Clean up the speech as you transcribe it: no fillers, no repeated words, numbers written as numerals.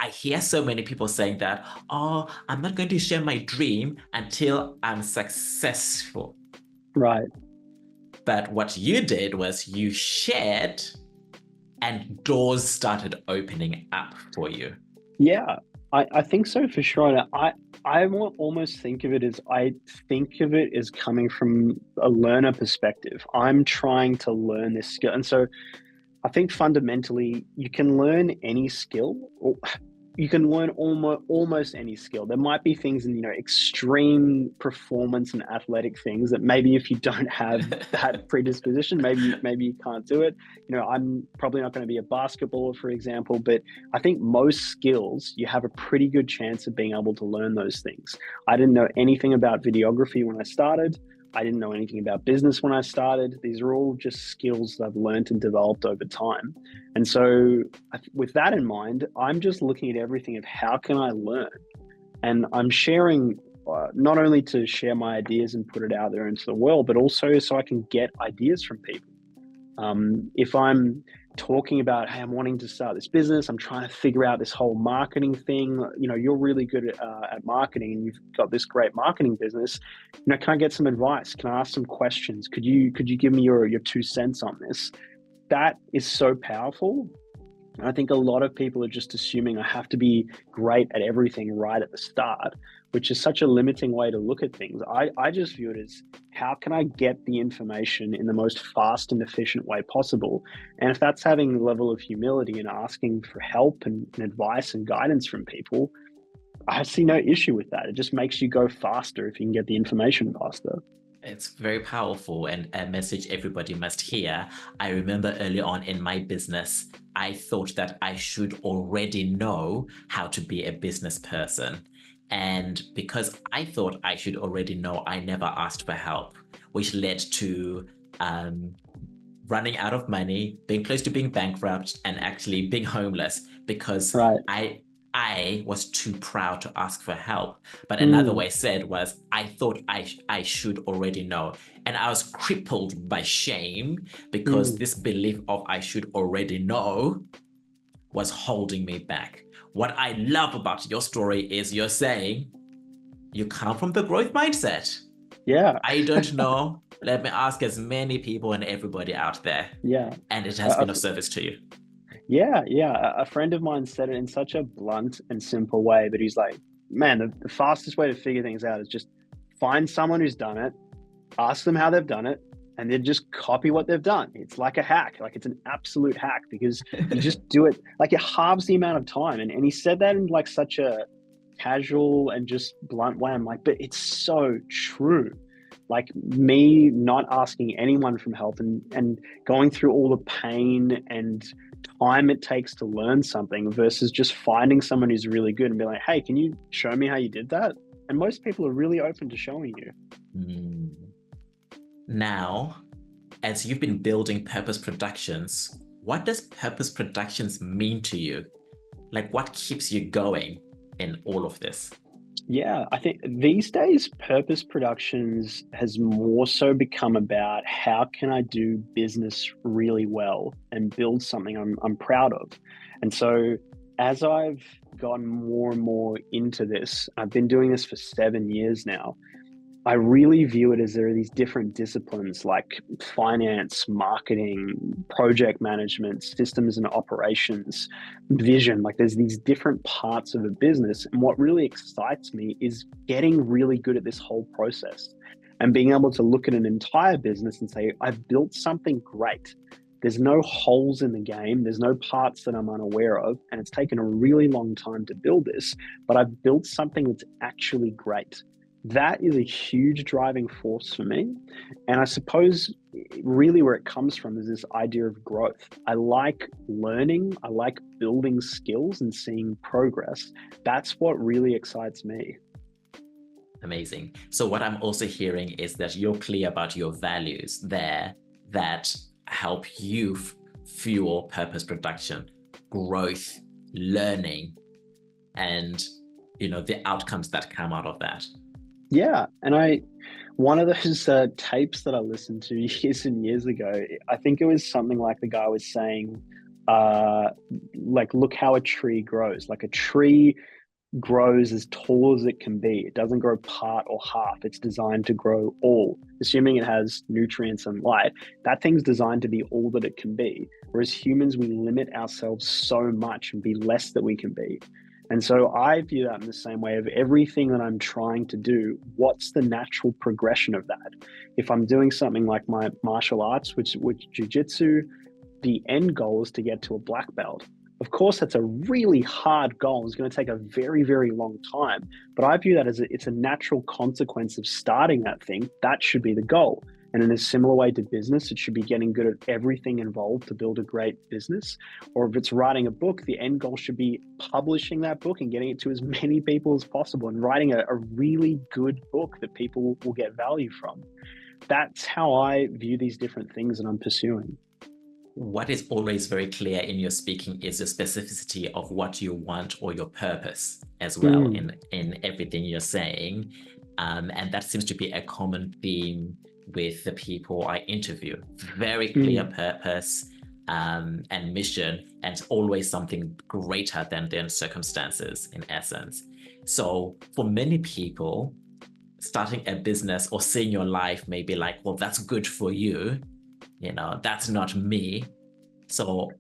I hear so many people saying that, oh, I'm not going to share my dream until I'm successful. Right. But what you did was you shared and doors started opening up for you. Yeah, I think so for sure. And almost think of it as I think of it as coming from a learner perspective. I'm trying to learn this skill. And so I think fundamentally you can learn any skill, or you can learn almost any skill. There might be things in, extreme performance and athletic things that maybe if you don't have that predisposition, maybe you can't do it. I'm probably not going to be a basketballer, for example, but I think most skills you have a pretty good chance of being able to learn those things. I didn't know anything about videography when I started. I didn't know anything about business when I started. These are all just skills that I've learned and developed over time. And so with that in mind, I'm just looking at everything of how can I learn? And I'm sharing not only to share my ideas and put it out there into the world, but also so I can get ideas from people. If I'm talking about, hey, I'm wanting to start this business, I'm trying to figure out this whole marketing thing. You're really good at marketing, and you've got this great marketing business. Can I get some advice? Can I ask some questions? Could you give me your 2 cents on this? That is so powerful. And I think a lot of people are just assuming I have to be great at everything right at the start, which is such a limiting way to look at things. I just view it as how can I get the information in the most fast and efficient way possible? And if that's having a level of humility and asking for help and advice and guidance from people, I see no issue with that. It just makes you go faster if you can get the information faster. It's very powerful and a message everybody must hear. I remember early on in my business, I thought that I should already know how to be a business person. And because I thought I should already know, I never asked for help, which led to um, running out of money, being close to being bankrupt, and actually being homeless because Right. I was too proud to ask for help. But another Mm, way said was I thought I should already know. And I was crippled by shame because mm. this belief of I should already know was holding me back. What I love about your story is you're saying you come from the growth mindset. Yeah. I don't know. Let me ask as many people and everybody out there. Yeah. And it has A, been of service to you. Yeah. A friend of mine said it in such a blunt and simple way, but he's like, man, the fastest way to figure things out is just find someone who's done it, ask them how they've done it, and then just copy what they've done. It's like a hack, like it's an absolute hack because you just do it, like it halves the amount of time. And he said that in like such a casual and just blunt way. I'm like, but it's so true. Like me not asking anyone from help and going through all the pain and time it takes to learn something versus just finding someone who's really good and be like, hey, can you show me how you did that? And most people are really open to showing you. Mm. Now, as you've been building Purpose Productions, what does Purpose Productions mean to you? Like, what keeps you going in all of this? Yeah, I think these days Purpose Productions has more so become about how can I do business really well and build something I'm proud of. And so as I've gotten more and more into this, I've been doing this for 7 years now. I really view it as there are these different disciplines like finance, marketing, project management, systems and operations, vision. Like there's these different parts of a business. And what really excites me is getting really good at this whole process and being able to look at an entire business and say, I've built something great. There's no holes in the game. There's no parts that I'm unaware of. And it's taken a really long time to build this, but I've built something that's actually great. That is a huge driving force for me. And I suppose really where it comes from is this idea of growth. I like learning, I like building skills and seeing progress. That's what really excites me. Amazing. So, what I'm also hearing is that you're clear about your values there that help you fuel purpose production, growth, learning, and the outcomes that come out of that. Yeah. And one of those tapes that I listened to years and years ago, I think it was something like the guy was saying, like look how a tree grows. Like a tree grows as tall as it can be. It doesn't grow part or half. It's designed to grow all, assuming it has nutrients and light. That thing's designed to be all that it can be. Whereas humans, we limit ourselves so much and be less that we can be. And so I view that in the same way of everything that I'm trying to do. What's the natural progression of that? If I'm doing something like my martial arts, which jujitsu, the end goal is to get to a black belt. Of course, that's a really hard goal. It's going to take a very, very long time. But I view that as it's a natural consequence of starting that thing. That should be the goal. And in a similar way to business, it should be getting good at everything involved to build a great business. Or if it's writing a book, the end goal should be publishing that book and getting it to as many people as possible and writing a really good book that people will get value from. That's how I view these different things that I'm pursuing. What is always very clear in your speaking is the specificity of what you want or your purpose as well Mm, in everything you're saying. And that seems to be a common theme with the people I interview. Very clear mm, purpose and mission, and always something greater than their circumstances, in essence. So for many people, starting a business or seeing your life may be like, well, that's good for you. That's not me. So